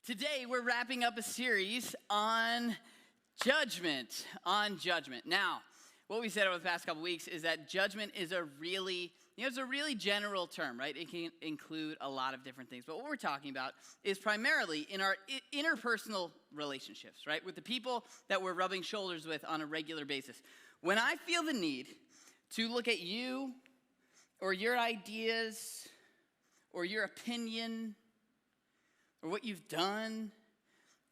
Today, we're wrapping up a series on judgment, Now, what we said over the past couple weeks is that judgment is a really general term, right? It can include a lot of different things. But what we're talking about is primarily in our interpersonal relationships, right? With the people that we're rubbing shoulders with on a regular basis. When I feel the need to look at you or your ideas or your opinion or what you've done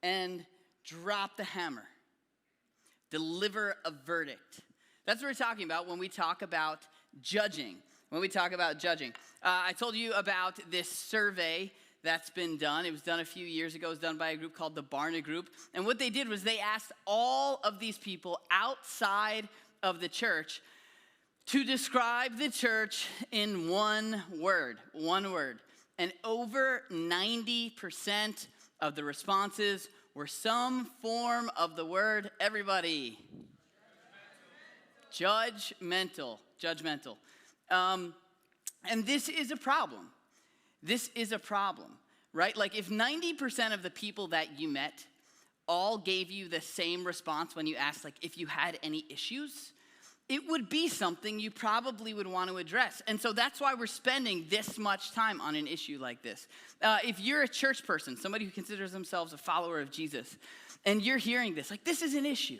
and drop the hammer, deliver a verdict. That's what we're talking about when we talk about judging. I told you about this survey that's been done. It was done a few years ago. It was done by a group called the Barna Group. And what they did was they asked all of these people outside of the church to describe the church in one word. And over 90% of the responses were some form of the word, everybody. Judgmental. And this is a problem. Right? Like if 90% of the people that you met all gave you the same response when you asked, like, if you had any issues, it would be something you probably would want to address. And so that's why we're spending this much time on an issue like this. If you're a church person, somebody who considers themselves a follower of Jesus, and you're hearing this, like, this is an issue.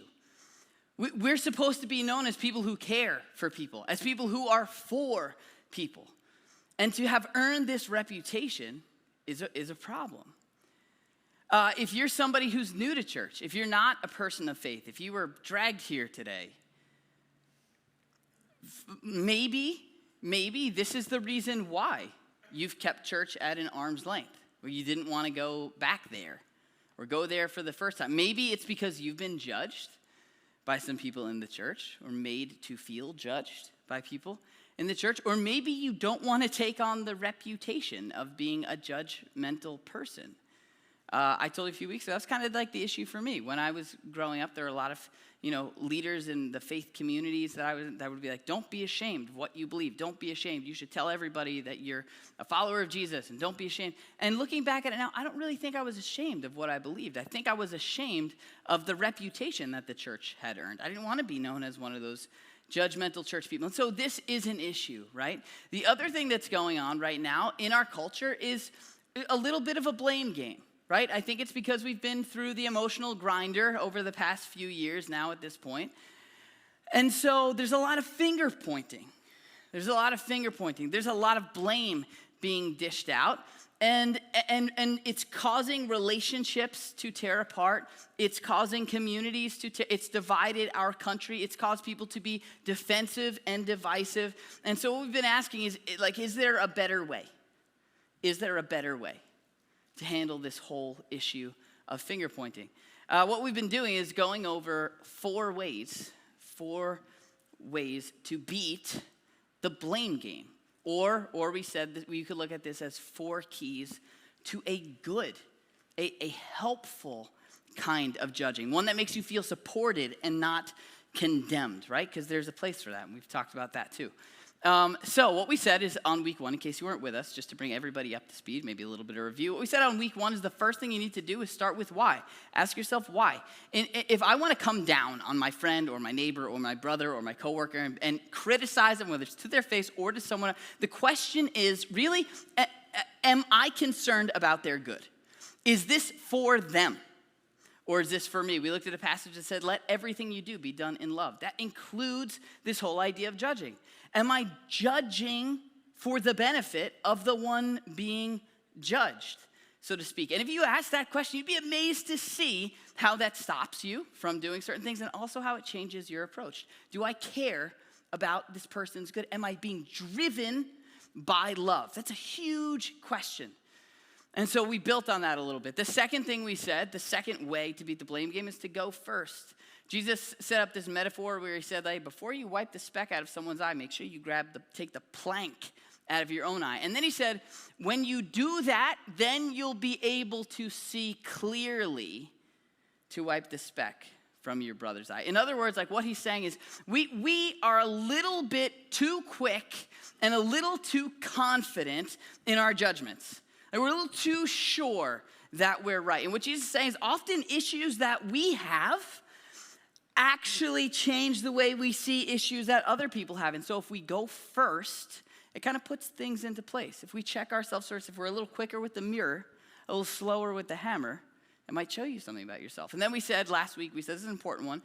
We're supposed to be known as people who care for people, as people who are for people. And to have earned this reputation is a problem. If you're somebody who's new to church, if you're not a person of faith, if you were dragged here today, maybe this is the reason why you've kept church at an arm's length, where you didn't want to go back there or go there for the first time. Maybe it's because you've been judged by some people in the church, or made to feel judged by people in the church, or maybe you don't want to take on the reputation of being a judgmental person. I told you a few weeks ago, that's kind of like the issue for me. When I was growing up, there were a lot of, leaders in the faith communities that would be like, don't be ashamed of what you believe. Don't be ashamed. You should tell everybody that you're a follower of Jesus, and don't be ashamed. And looking back at it now, I don't really think I was ashamed of what I believed. I think I was ashamed of the reputation that the church had earned. I didn't want to be known as one of those judgmental church people. And so this is an issue, right? The other thing that's going on right now in our culture is a little bit of a blame game. Right? I think it's because we've been through the emotional grinder over the past few years now at this point. And so there's a lot of finger pointing. There's a lot of blame being dished out. And it's causing relationships to tear apart. It's causing communities it's divided our country. It's caused people to be defensive and divisive. And so what we've been asking is there a better way? Is there a better way to handle this whole issue of finger pointing? What we've been doing is going over four ways to beat the blame game. Or we said that you could look at this as 4 keys to a good, a helpful kind of judging. One that makes you feel supported and not condemned, right? Because there's a place for that, and we've talked about that too. So what we said is on week 1, in case you weren't with us, just to bring everybody up to speed, maybe a little bit of review. What we said on week 1 is the first thing you need to do is start with why. Ask yourself why. And if I want to come down on my friend or my neighbor or my brother or my coworker and criticize them, whether it's to their face or to someone else, the question is really, am I concerned about their good? Is this for them? Or is this for me? We looked at a passage that said, let everything you do be done in love. That includes this whole idea of judging. Am I judging for the benefit of the one being judged, so to speak? And if you ask that question, you'd be amazed to see how that stops you from doing certain things, and also how it changes your approach. Do I care about this person's good? Am I being driven by love? That's a huge question. And so we built on that a little bit. The second thing we said, the second way to beat the blame game is to go first. Jesus set up this metaphor where he said, like, before you wipe the speck out of someone's eye, make sure you take the plank out of your own eye. And then he said, when you do that, then you'll be able to see clearly to wipe the speck from your brother's eye. In other words, like what he's saying is, we are a little bit too quick and a little too confident in our judgments. And we're a little too sure that we're right. And what Jesus is saying is often issues that we have actually change the way we see issues that other people have. And so if we go first, it kind of puts things into place. If we check ourselves first, if we're a little quicker with the mirror, a little slower with the hammer, it might show you something about yourself. And then we said last week, this is an important one,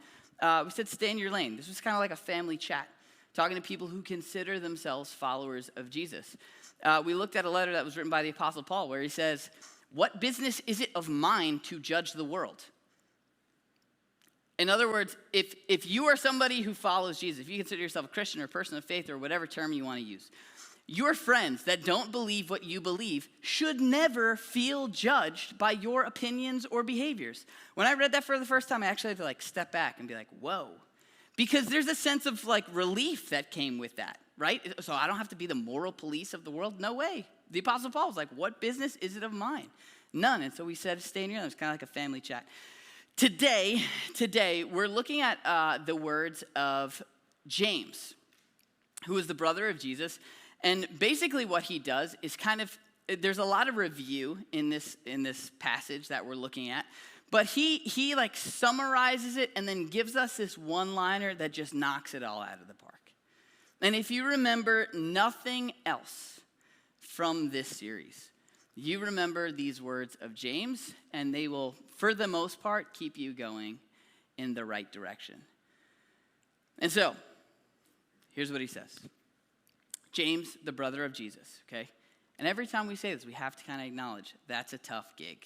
we said stay in your lane. This was kind of like a family chat, talking to people who consider themselves followers of Jesus. We looked at a letter that was written by the Apostle Paul where he says, "What business is it of mine to judge the world?" In other words, if you are somebody who follows Jesus, if you consider yourself a Christian or a person of faith or whatever term you want to use, your friends that don't believe what you believe should never feel judged by your opinions or behaviors. When I read that for the first time, I actually had to step back and be like, whoa. Because there's a sense of relief that came with that, right? So I don't have to be the moral police of the world? No way. The Apostle Paul was like, what business is it of mine? None. And so we said, stay in your lane. It's kind of like a family chat. Today, we're looking at the words of James, who is the brother of Jesus. And basically what he does is there's a lot of review in this passage that we're looking at. But he summarizes it and then gives us this one-liner that just knocks it all out of the park. And if you remember nothing else from this series, you remember these words of James, and they will, for the most part, keep you going in the right direction. And so, here's what he says. James, the brother of Jesus, okay? And every time we say this, we have to kind of acknowledge that's a tough gig,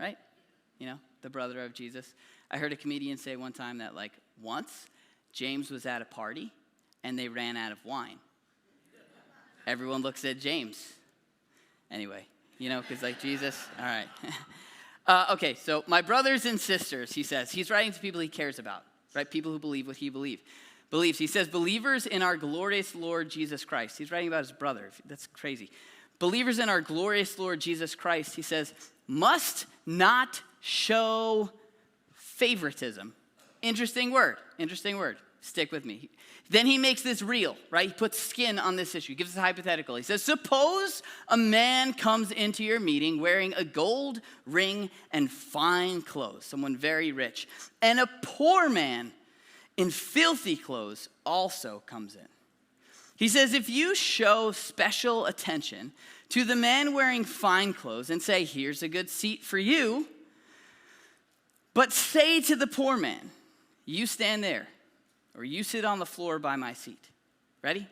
right? You know, the brother of Jesus. I heard a comedian say one time that once James was at a party and they ran out of wine. Everyone looks at James. Anyway, because Jesus, all right. Okay, so my brothers and sisters, he says. He's writing to people he cares about, right? People who believe what he believes. He says, believers in our glorious Lord Jesus Christ. He's writing about his brother. That's crazy. Believers in our glorious Lord Jesus Christ, he says, must not show favoritism. Interesting word. Stick with me. Then he makes this real, right? He puts skin on this issue. He gives us a hypothetical. He says, suppose a man comes into your meeting wearing a gold ring and fine clothes, someone very rich, and a poor man in filthy clothes also comes in. He says, if you show special attention to the man wearing fine clothes and say, here's a good seat for you, but say to the poor man, you stand there, or you sit on the floor by my seat. Ready?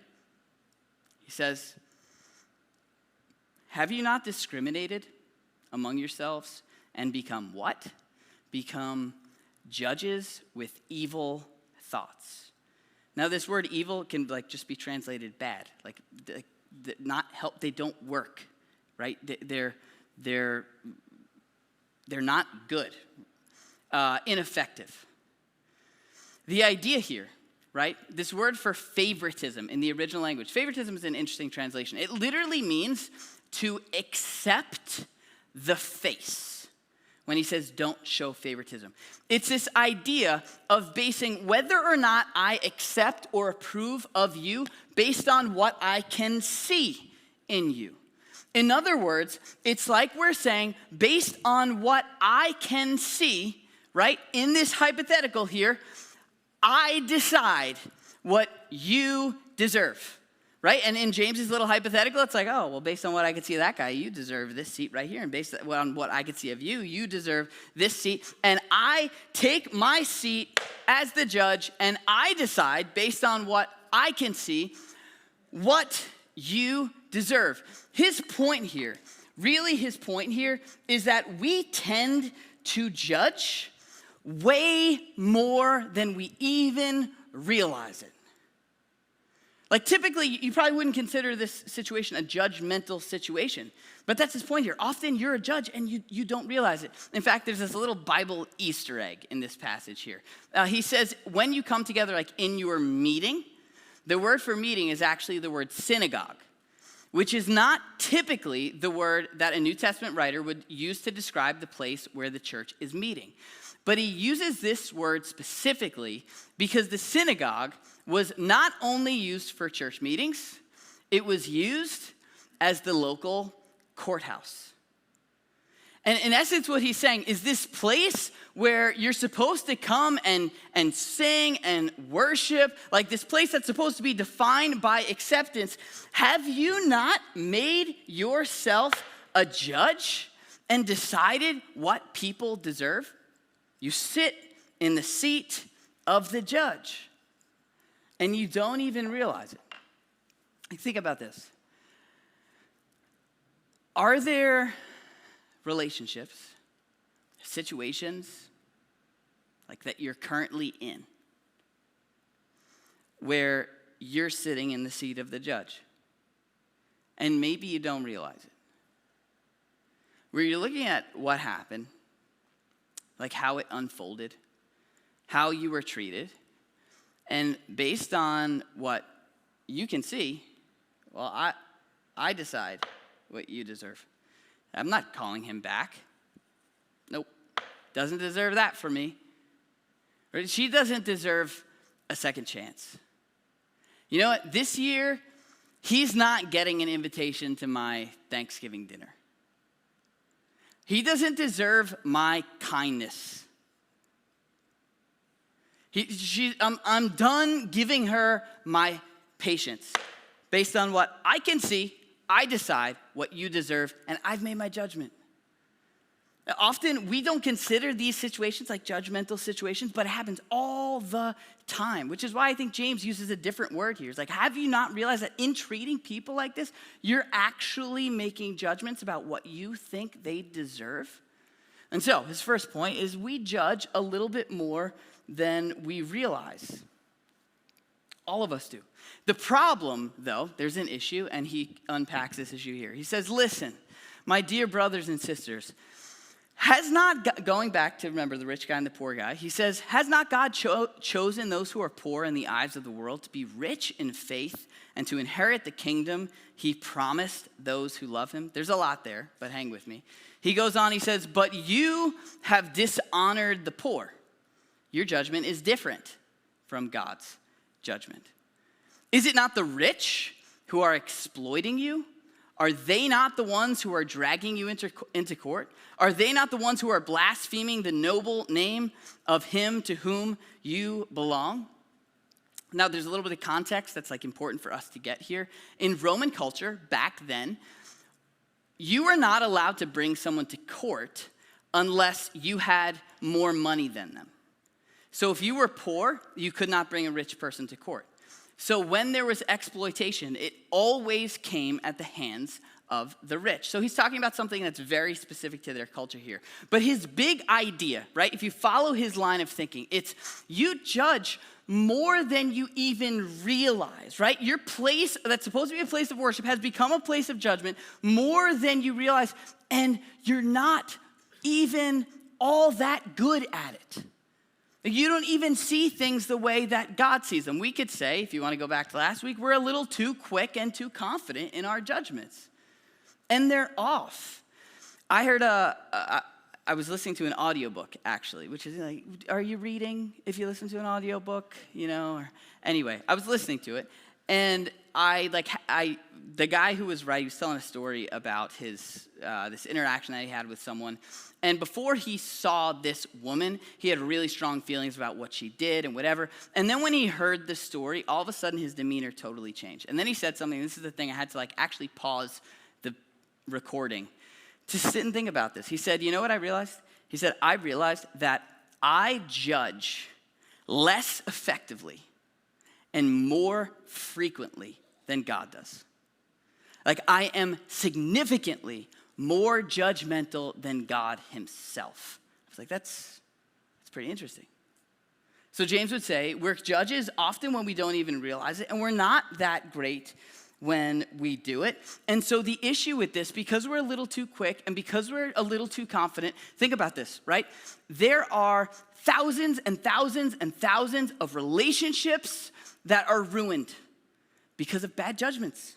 He says, have you not discriminated among yourselves and become what? Become judges with evil thoughts. Now, this word evil can just be translated bad, not help. They don't work, right? They're not good, ineffective. The idea here, right? This word for favoritism in the original language. Favoritism is an interesting translation. It literally means to accept the face. When he says, don't show favoritism. It's this idea of basing whether or not I accept or approve of you based on what I can see in you. In other words, it's like we're saying, based on what I can see, right, in this hypothetical here, I decide what you deserve. Right? And in James's little hypothetical, it's like, oh, well, based on what I could see of that guy, you deserve this seat right here. And based on what I could see of you, you deserve this seat. And I take my seat as the judge, and I decide, based on what I can see, what you deserve. His point here is that we tend to judge way more than we even realize it. Typically, you probably wouldn't consider this situation a judgmental situation. But that's his point here. Often you're a judge and you don't realize it. In fact, there's this little Bible Easter egg in this passage here. He says, when you come together in your meeting, the word for meeting is actually the word synagogue, which is not typically the word that a New Testament writer would use to describe the place where the church is meeting. But he uses this word specifically because the synagogue was not only used for church meetings, it was used as the local courthouse. And in essence, what he's saying is this place where you're supposed to come and sing and worship, like this place that's supposed to be defined by acceptance, have you not made yourself a judge and decided what people deserve? You sit in the seat of the judge, and you don't even realize it. Think about this. Are there relationships, situations like that you're currently in where you're sitting in the seat of the judge and maybe you don't realize it? Where you're looking at what happened, like how it unfolded, how you were treated, and based on what you can see, well, I decide what you deserve. I'm not calling him back. Nope. Doesn't deserve that from me. Or she doesn't deserve a second chance. You know what? This year, he's not getting an invitation to my Thanksgiving dinner. He doesn't deserve my kindness. I'm done giving her my patience. Based on what I can see, I decide what you deserve, and I've made my judgment. Often, we don't consider these situations like judgmental situations, but it happens all the time, which is why I think James uses a different word here. It's like, have you not realized that in treating people like this, you're actually making judgments about what you think they deserve? And so, his first point is we judge a little bit more than we realize. All of us do. The problem, though, there's an issue, and he unpacks this issue here. He says, listen, my dear brothers and sisters, going back to, remember, the rich guy and the poor guy, he says, has not God chosen those who are poor in the eyes of the world to be rich in faith and to inherit the kingdom he promised those who love him? There's a lot there, but hang with me. He goes on, he says, but you have dishonored the poor. Your judgment is different from God's judgment. Is it not the rich who are exploiting you? Are they not the ones who are dragging you into court? Are they not the ones who are blaspheming the noble name of him to whom you belong? Now, there's a little bit of context that's like important for us to get here. In Roman culture, back then, you were not allowed to bring someone to court unless you had more money than them. So if you were poor, you could not bring a rich person to court. So when there was exploitation, it always came at the hands of the rich. So he's talking about something that's very specific to their culture here. But his big idea, right, if you follow his line of thinking, it's you judge more than you even realize, right? Your place that's supposed to be a place of worship has become a place of judgment more than you realize, and you're not even all that good at it. You don't even see things the way that God sees them. We could say, if you want to go back to last week, we're a little too quick and too confident in our judgments. And they're off. I heard I was listening to an audiobook, actually, which is like, are you reading if you listen to an audiobook? You know, anyway, I was listening to it. And the guy who was writing, he was telling a story about his this interaction that he had with someone. And before he saw this woman, he had really strong feelings about what she did and whatever. And then when he heard the story, all of a sudden his demeanor totally changed. And then he said something, this is the thing, I had to actually pause the recording to sit and think about this. He said, you know what I realized? He said, I realized that I judge less effectively and more frequently than God does. I am significantly more judgmental than God himself. I was like, that's pretty interesting. So James would say, we're judges often when we don't even realize it, and we're not that great when we do it. And so the issue with this, because we're a little too quick and because we're a little too confident, think about this, right? There are thousands and thousands and thousands of relationships that are ruined because of bad judgments.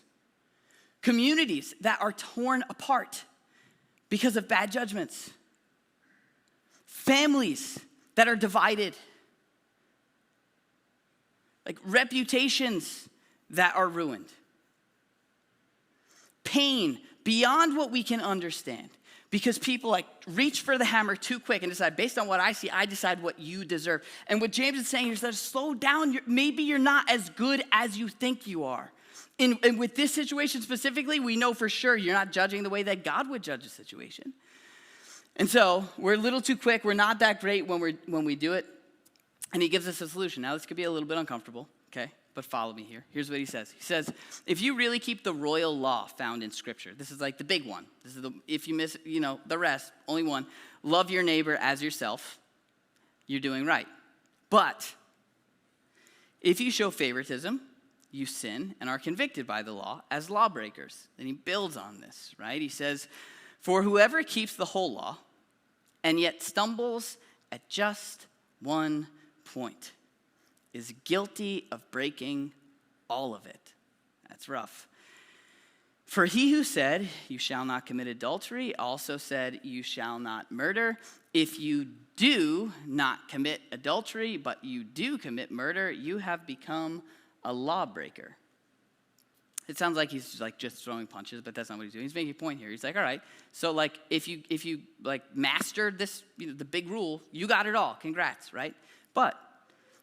Communities that are torn apart because of bad judgments. Families that are divided. Reputations that are ruined. Pain beyond what we can understand because people like reach for the hammer too quick and decide, based on what I see, I decide what you deserve. And what James is saying is that slow down. Maybe you're not as good as you think you are. And with this situation specifically, we know for sure you're not judging the way that God would judge a situation. And so we're a little too quick. We're not that great when we do it. And he gives us a solution. Now, this could be a little bit uncomfortable, okay? But follow me here. Here's what he says. He says, if you really keep the royal law found in Scripture, this is like the big one. This is if you miss, the rest, only one. Love your neighbor as yourself. You're doing right. But if you show favoritism, you sin and are convicted by the law as lawbreakers. Then he builds on this, right? He says, for whoever keeps the whole law and yet stumbles at just one point is guilty of breaking all of it. That's rough. For he who said, you shall not commit adultery, also said, you shall not murder. If you do not commit adultery, but you do commit murder, you have become a lawbreaker. It sounds like he's like just throwing punches, but that's not what he's doing. He's making a point here. He's like, all right, so like if you like mastered this, the big rule, you got it all. Congrats, right? But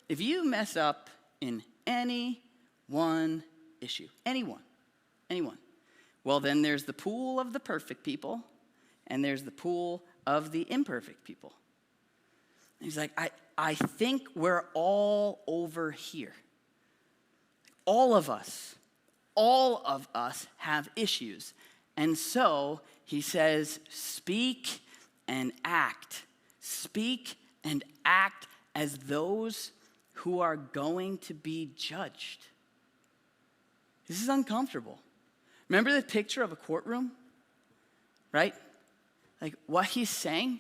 if you mess up in any one issue, anyone, well, then there's the pool of the perfect people and there's the pool of the imperfect people. And he's like, I think we're all over here. All of us have issues. And so he says, speak and act. Speak and act as those who are going to be judged. This is uncomfortable. Remember the picture of a courtroom? Right? Like what he's saying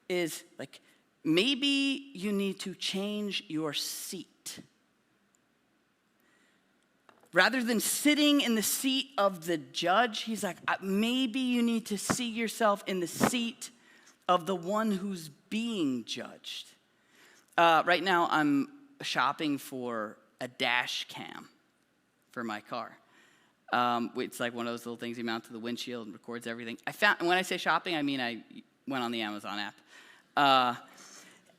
is like, maybe you need to change your seat. Rather than sitting in the seat of the judge, he's like, maybe you need to see yourself in the seat of the one who's being judged. Right now, I'm shopping for a dash cam for my car. It's like one of those little things you mount to the windshield and records everything. And when I say shopping, I mean I went on the Amazon app.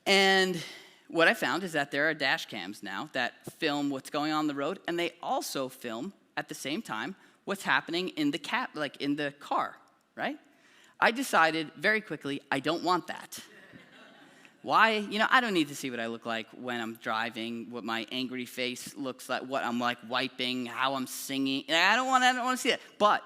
And what I found is that there are dash cams now that film what's going on the road, and they also film at the same time what's happening in the car, right? I decided very quickly I don't want that. Why? I don't need to see what I look like when I'm driving, what my angry face looks like, what I'm like wiping, how I'm singing. I don't want to see that. But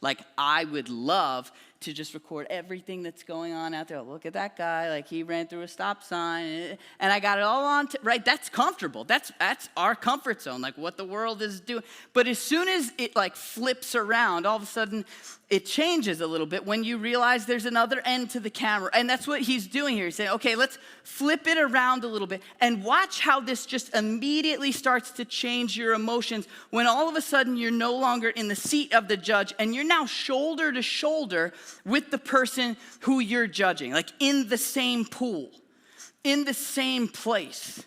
like I would love to just record everything that's going on out there. Look at that guy, like he ran through a stop sign, and I got it all on, right? That's comfortable. That's our comfort zone, like what the world is doing. But as soon as it like flips around, all of a sudden it changes a little bit when you realize there's another end to the camera. And that's what he's doing here. He's saying, okay, let's flip it around a little bit and watch how this just immediately starts to change your emotions when all of a sudden you're no longer in the seat of the judge and you're now shoulder to shoulder with the person who you're judging, like in the same pool, in the same place.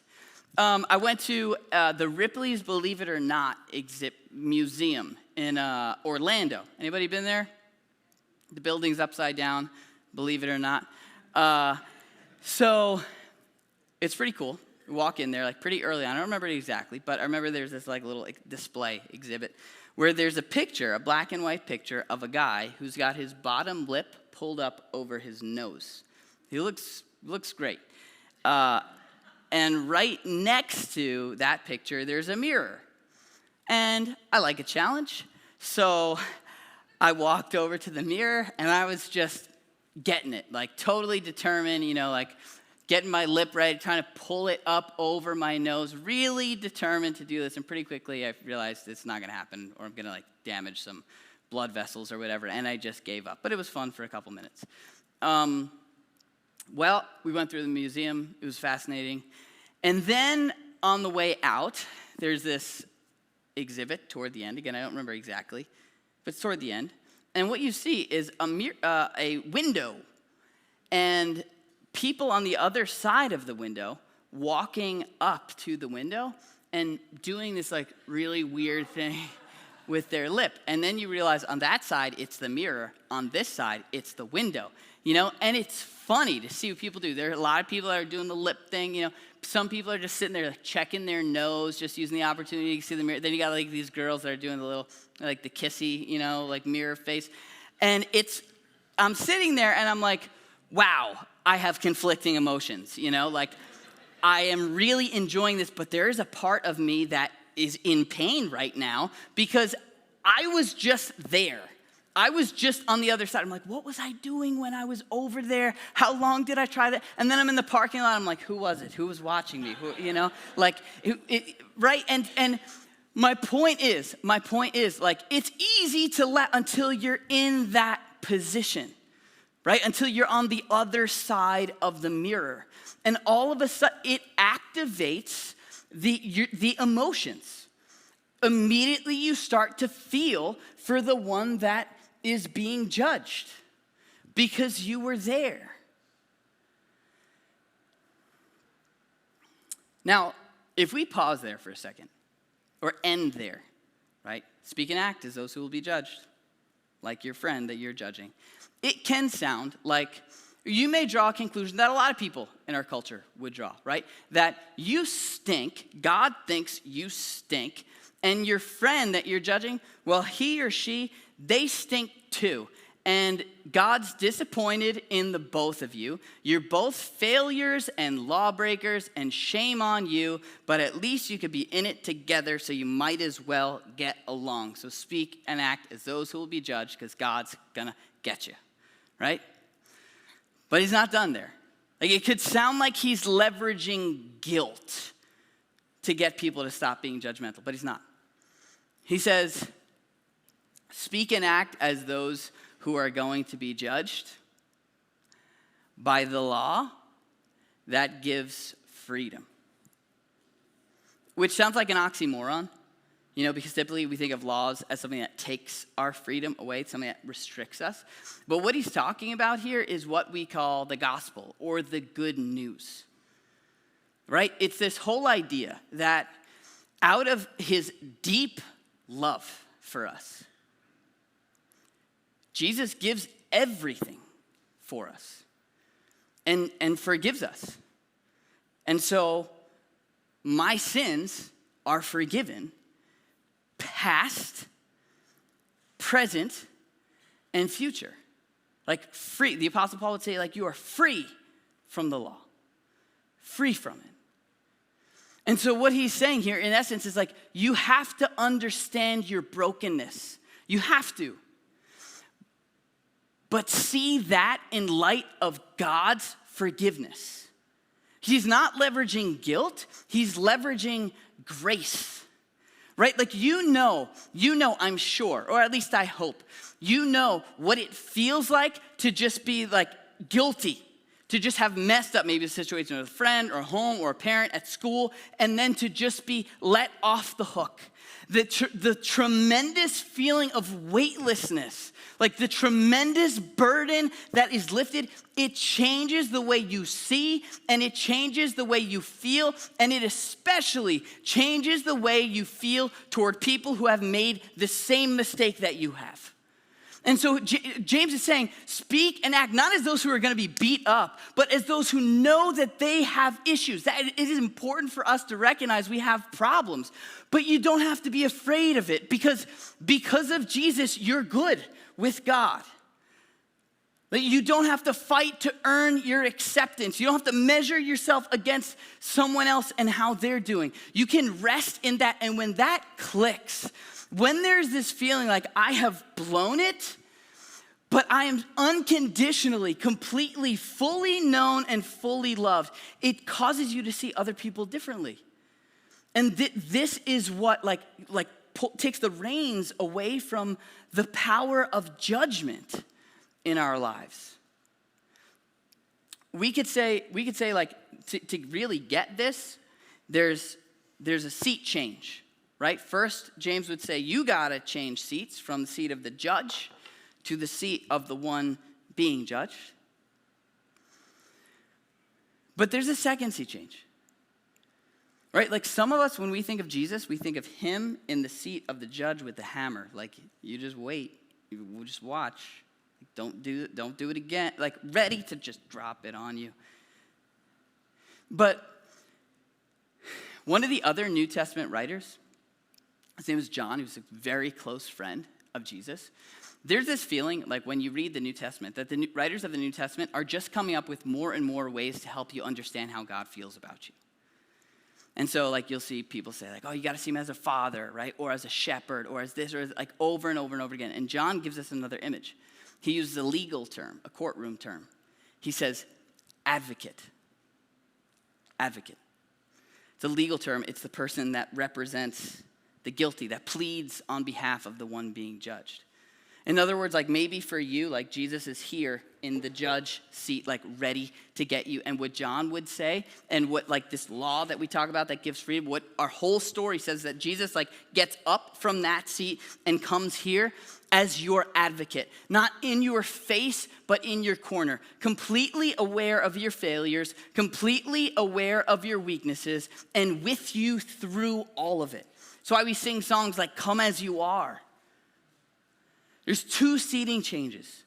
I went to the Ripley's Believe It or Not museum in Orlando. Anybody been there? The building's upside down, believe it or not. So it's pretty cool. We walk in there like pretty early on. I don't remember it exactly, but I remember there's this like little display exhibit where there's a picture, a black and white picture of a guy who's got his bottom lip pulled up over his nose. He looks great. And right next to that picture, there's a mirror. And I like a challenge, so I walked over to the mirror, and I was just getting it, like totally determined, like getting my lip ready, trying to pull it up over my nose, really determined to do this. And pretty quickly, I realized it's not going to happen, or I'm going to like damage some blood vessels or whatever, and I just gave up. But it was fun for a couple minutes. Well, we went through the museum. It was fascinating. And then on the way out, there's this exhibit toward the end. Again, I don't remember exactly, but it's toward the end. And what you see is a window and people on the other side of the window walking up to the window and doing this like really weird thing with their lip. And then you realize on that side, it's the mirror. On this side, it's the window. And it's funny to see what people do. There are a lot of people that are doing the lip thing. Some people are just sitting there like, checking their nose, just using the opportunity to see the mirror. Then you got like these girls that are doing the little, like the kissy, like mirror face. And I'm sitting there and I'm like, wow, I have conflicting emotions, like I am really enjoying this, but there is a part of me that is in pain right now because I was just there. I was just on the other side. I'm like, what was I doing when I was over there? How long did I try that? And then I'm in the parking lot. I'm like, who was it? Who was watching me? Right? And my point is, like, it's easy to let until you're in that position, right? Until you're on the other side of the mirror. And all of a sudden, it activates the emotions. Immediately, you start to feel for the one that is being judged because you were there. Now, if we pause there for a second, or end there, right? Speak and act as those who will be judged, like your friend that you're judging. It can sound like you may draw a conclusion that a lot of people in our culture would draw, right? That you stink, God thinks you stink, and your friend that you're judging, well, he or she, they stink too. And God's disappointed in the both of you. You're both failures and lawbreakers, and shame on you, but at least you could be in it together, so you might as well get along. So speak and act as those who will be judged, because God's gonna get you, right? But he's not done there. Like, it could sound like he's leveraging guilt to get people to stop being judgmental, but he's not. He says, speak and act as those who are going to be judged by the law that gives freedom. Which sounds like an oxymoron, because typically we think of laws as something that takes our freedom away, something that restricts us. But what he's talking about here is what we call the gospel or the good news, right? It's this whole idea that out of his deep love for us, Jesus gives everything for us and forgives us. And so my sins are forgiven, past, present, and future. Like free. The Apostle Paul would say, like, you are free from the law. Free from it. And so what he's saying here, in essence, is like, you have to understand your brokenness. You have to. But see that in light of God's forgiveness. He's not leveraging guilt. He's leveraging grace. Right? Like, I'm sure, or at least I hope, what it feels like to just be like guilty, to just have messed up maybe a situation with a friend or home or a parent at school, and then to just be let off the hook. The tremendous feeling of weightlessness, like the tremendous burden that is lifted, it changes the way you see, and it changes the way you feel, and it especially changes the way you feel toward people who have made the same mistake that you have. And so James is saying, speak and act not as those who are going to be beat up, but as those who know that they have issues. That it is important for us to recognize we have problems, but you don't have to be afraid of it because of Jesus, you're good with God. You don't have to fight to earn your acceptance. You don't have to measure yourself against someone else and how they're doing. You can rest in that, and when that clicks, when there's this feeling like I have blown it, but I am unconditionally, completely, fully known and fully loved, it causes you to see other people differently. And this is what takes the reins away from the power of judgment in our lives. We could say like to really get this, there's a seat change. Right? First, James would say, you got to change seats from the seat of the judge to the seat of the one being judged. But there's a second seat change. Right? Like some of us, when we think of Jesus, we think of him in the seat of the judge with the hammer. Like, you just wait. We'll just watch. Don't do it again. Like, ready to just drop it on you. But one of the other New Testament writers, his name is John, who's a very close friend of Jesus. There's this feeling, like when you read the New Testament, that the writers of the New Testament are just coming up with more and more ways to help you understand how God feels about you. And so, like, you'll see people say, like, oh, you got to see him as a father, right? Or as a shepherd, or as this, or as, like, over and over and over again. And John gives us another image. He uses a legal term, a courtroom term. He says, advocate. Advocate. It's a legal term. It's the person that represents the guilty, that pleads on behalf of the one being judged. In other words, like maybe for you, like Jesus is here in the judge seat, like ready to get you. And what John would say, and what like this law that we talk about that gives freedom, what our whole story says that Jesus like gets up from that seat and comes here as your advocate, not in your face, but in your corner, completely aware of your failures, completely aware of your weaknesses, and with you through all of it. That's why we sing songs like Come As You Are. There's 2 seating changes.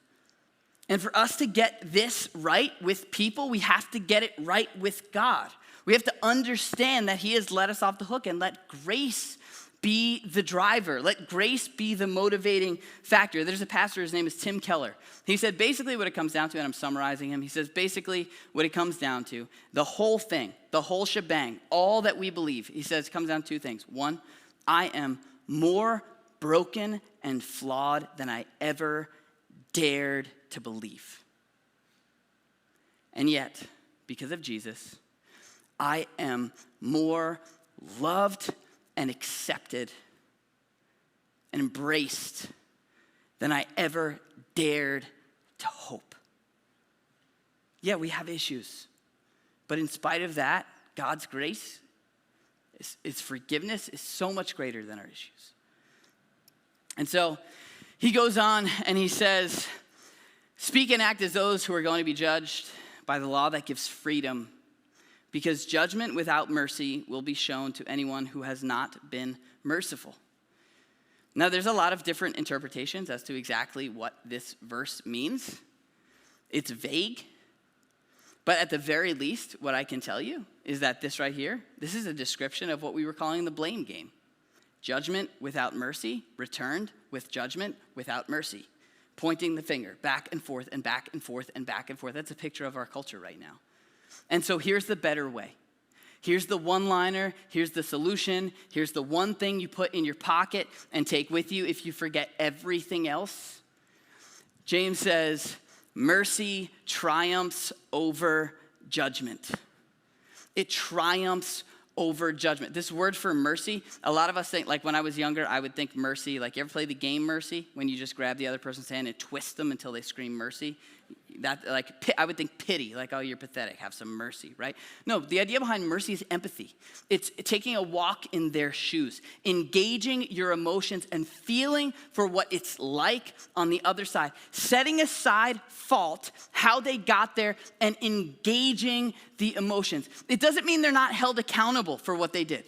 And for us to get this right with people, we have to get it right with God. We have to understand that he has let us off the hook, and let grace be the driver. Let grace be the motivating factor. There's a pastor, his name is Tim Keller. He said basically what it comes down to, and I'm summarizing him, he says basically what it comes down to, the whole thing, the whole shebang, all that we believe, he says comes down to 2 things. 1, I am more broken and flawed than I ever dared to believe. And yet, because of Jesus, I am more loved and accepted and embraced than I ever dared to hope. Yeah, we have issues. But in spite of that, God's grace, his forgiveness is so much greater than our issues. And so he goes on and he says, speak and act as those who are going to be judged by the law that gives freedom, because judgment without mercy will be shown to anyone who has not been merciful. Now, there's a lot of different interpretations as to exactly what this verse means. It's vague, but at the very least, what I can tell you is that this right here, this is a description of what we were calling the blame game. Judgment without mercy, returned with judgment without mercy. Pointing the finger back and forth and back and forth and back and forth. That's a picture of our culture right now. And so here's the better way. Here's the one-liner. Here's the solution. Here's the one thing you put in your pocket and take with you if you forget everything else. James says, mercy triumphs over judgment. It triumphs over judgment. This word for mercy, a lot of us think, like when I was younger, I would think mercy, like you ever play the game Mercy, when you just grab the other person's hand and twist them until they scream mercy? That, like, I would think pity, like, oh, you're pathetic, have some mercy, right? No, the idea behind mercy is empathy. It's taking a walk in their shoes, engaging your emotions and feeling for what it's like on the other side, setting aside fault, how they got there, and engaging the emotions. It doesn't mean they're not held accountable for what they did,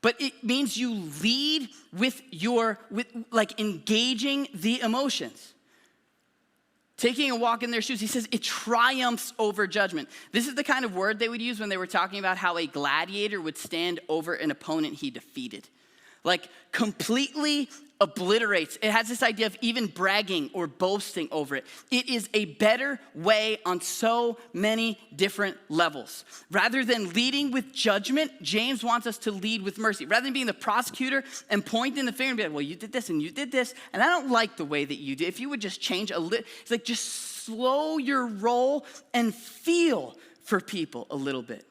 but it means you lead with engaging the emotions. Taking a walk in their shoes, he says it triumphs over judgment. This is the kind of word they would use when they were talking about how a gladiator would stand over an opponent he defeated. Like completely obliterates. It has this idea of even bragging or boasting over it. It is a better way on so many different levels. Rather than leading with judgment, James wants us to lead with mercy. Rather than being the prosecutor and pointing the finger and be like, well, you did this and you did this, and I don't like the way that you did. If you would just change a little, it's like just slow your roll and feel for people a little bit.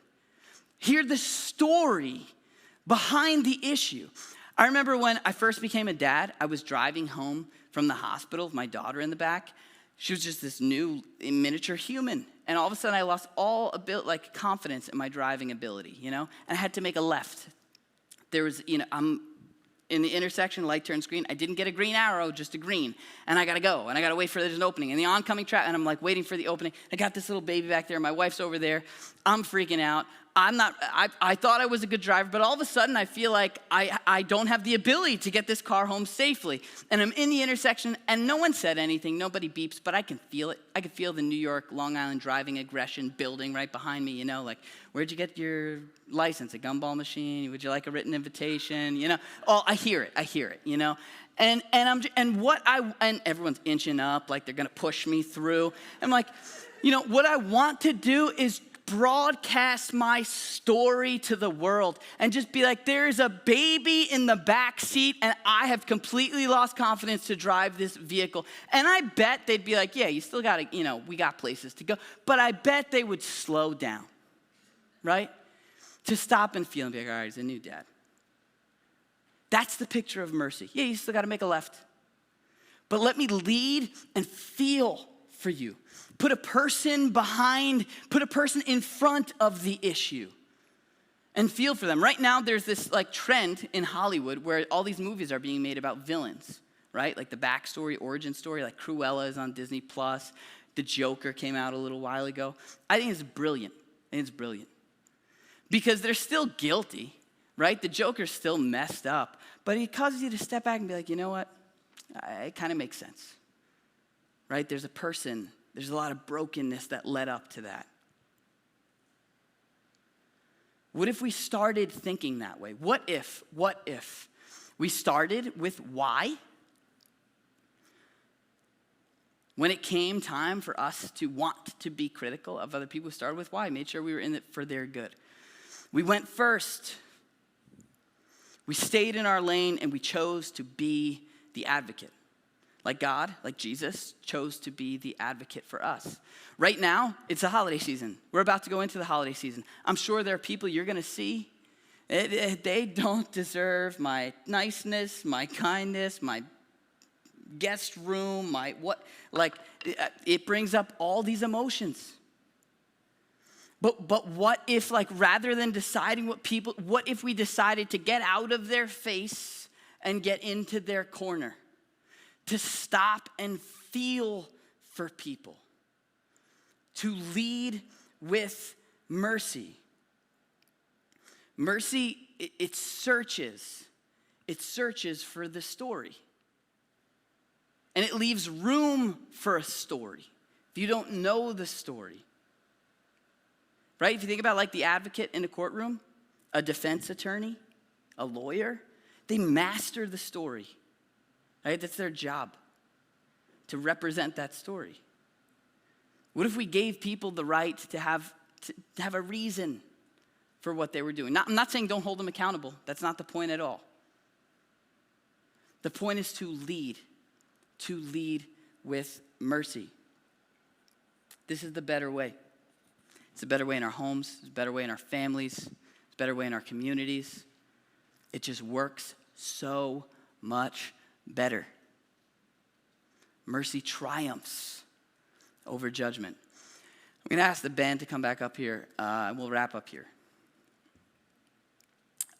Hear the story behind the issue. I remember when I first became a dad, I was driving home from the hospital with my daughter in the back. She was just this new miniature human. And all of a sudden I lost all confidence in my driving ability, And I had to make a left. There was, I'm in the intersection, light turns green. I didn't get a green arrow, just a green. And I gotta go, and I gotta wait for there's an opening. And the oncoming traffic, and I'm like waiting for the opening. I got this little baby back there, my wife's over there. I'm freaking out. I thought I was a good driver, but all of a sudden I feel like I don't have the ability to get this car home safely. And I'm in the intersection and no one said anything, nobody beeps, but I can feel it. I can feel the New York, Long Island driving aggression building right behind me, like, where'd you get your license? A gumball machine? Would you like a written invitation? Oh, I hear it, And everyone's inching up like they're gonna push me through. I'm like, what I want to do is broadcast my story to the world and just be like, there is a baby in the back seat and I have completely lost confidence to drive this vehicle. And I bet they'd be like, yeah, you still gotta, we got places to go. But I bet they would slow down, right? To stop and feel and be like, all right, he's a new dad. That's the picture of mercy. Yeah, you still gotta make a left. But let me lead and feel for you. Put a person in front of the issue and feel for them. Right now, there's this trend in Hollywood where all these movies are being made about villains, right? Like the backstory, origin story, like Cruella is on Disney+. The Joker came out a little while ago. I think it's brilliant. Because they're still guilty, right? The Joker's still messed up, but he causes you to step back and be like, you know what? It kind of makes sense, right? There's a lot of brokenness that led up to that. What if we started thinking that way? What if we started with why? When it came time for us to want to be critical of other people, we started with why, made sure we were in it for their good. We went first. We stayed in our lane and we chose to be the advocate. Like God, like Jesus, chose to be the advocate for us. Right now, it's the holiday season. We're about to go into the holiday season. I'm sure there are people you're gonna see. They don't deserve my niceness, my kindness, my guest room, it brings up all these emotions. But what if, rather than deciding what if we decided to get out of their face and get into their corner? To stop and feel for people. To lead with mercy. Mercy, it searches for the story. And it leaves room for a story. If you don't know the story. Right? If you think about the advocate in a courtroom, a defense attorney, a lawyer, they master the story. Right? That's their job, to represent that story. What if we gave people the right to have a reason for what they were doing? I'm not saying don't hold them accountable. That's not the point at all. The point is to lead with mercy. This is the better way. It's a better way in our homes. It's a better way in our families. It's a better way in our communities. It just works so much better. Mercy triumphs over judgment. I'm going to ask the band to come back up here, and we'll wrap up here.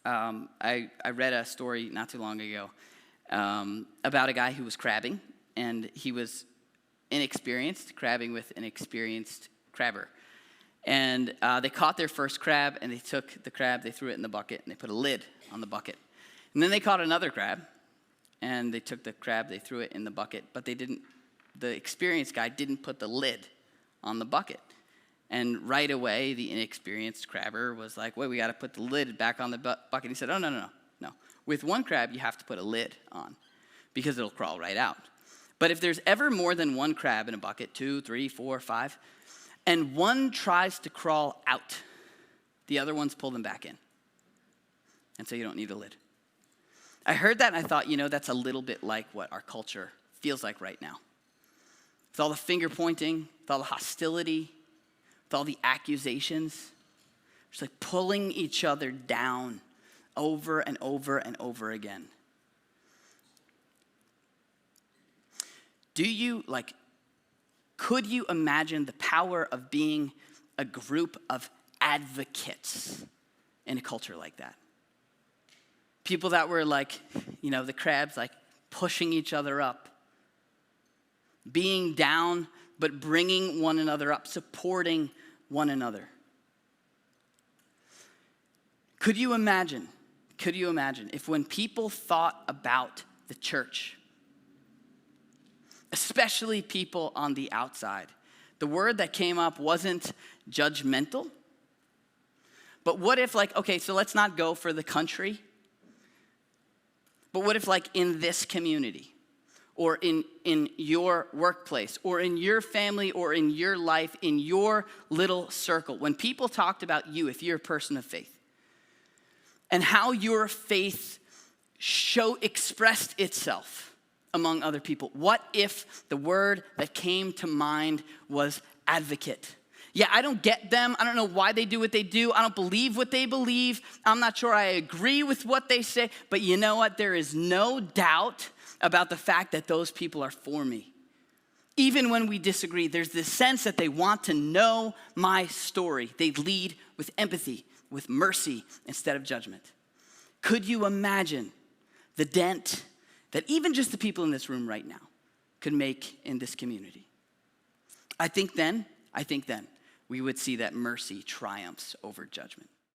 I read a story not too long ago about a guy who was crabbing, and he was inexperienced, crabbing with an experienced crabber. And they caught their first crab, and they took the crab, they threw it in the bucket, and they put a lid on the bucket. And then they caught another crab, and they took the crab, they threw it in the bucket, but the experienced guy didn't put the lid on the bucket. And right away, the inexperienced crabber was like, wait, we got to put the lid back on the bucket. He said, oh, no. With one crab, you have to put a lid on because it'll crawl right out. But if there's ever more than one crab in a bucket, 2, 3, 4, 5, and one tries to crawl out, the other ones pull them back in. And so you don't need a lid. I heard that and I thought, that's a little bit like what our culture feels like right now. With all the finger pointing, with all the hostility, with all the accusations, just pulling each other down over and over and over again. Could you imagine the power of being a group of advocates in a culture like that? People that were the crabs, pushing each other up. Being down, but bringing one another up, supporting one another. Could you imagine if when people thought about the church, especially people on the outside, the word that came up wasn't judgmental, but what if so let's not go for the country, but what if in this community, or in your workplace, or in your family, or in your life, in your little circle, when people talked about you, if you're a person of faith, and how your faith expressed itself among other people, what if the word that came to mind was advocate? Yeah, I don't get them. I don't know why they do what they do. I don't believe what they believe. I'm not sure I agree with what they say. But you know what? There is no doubt about the fact that those people are for me. Even when we disagree, there's this sense that they want to know my story. They lead with empathy, with mercy instead of judgment. Could you imagine the dent that even just the people in this room right now could make in this community? I think then we would see that mercy triumphs over judgment.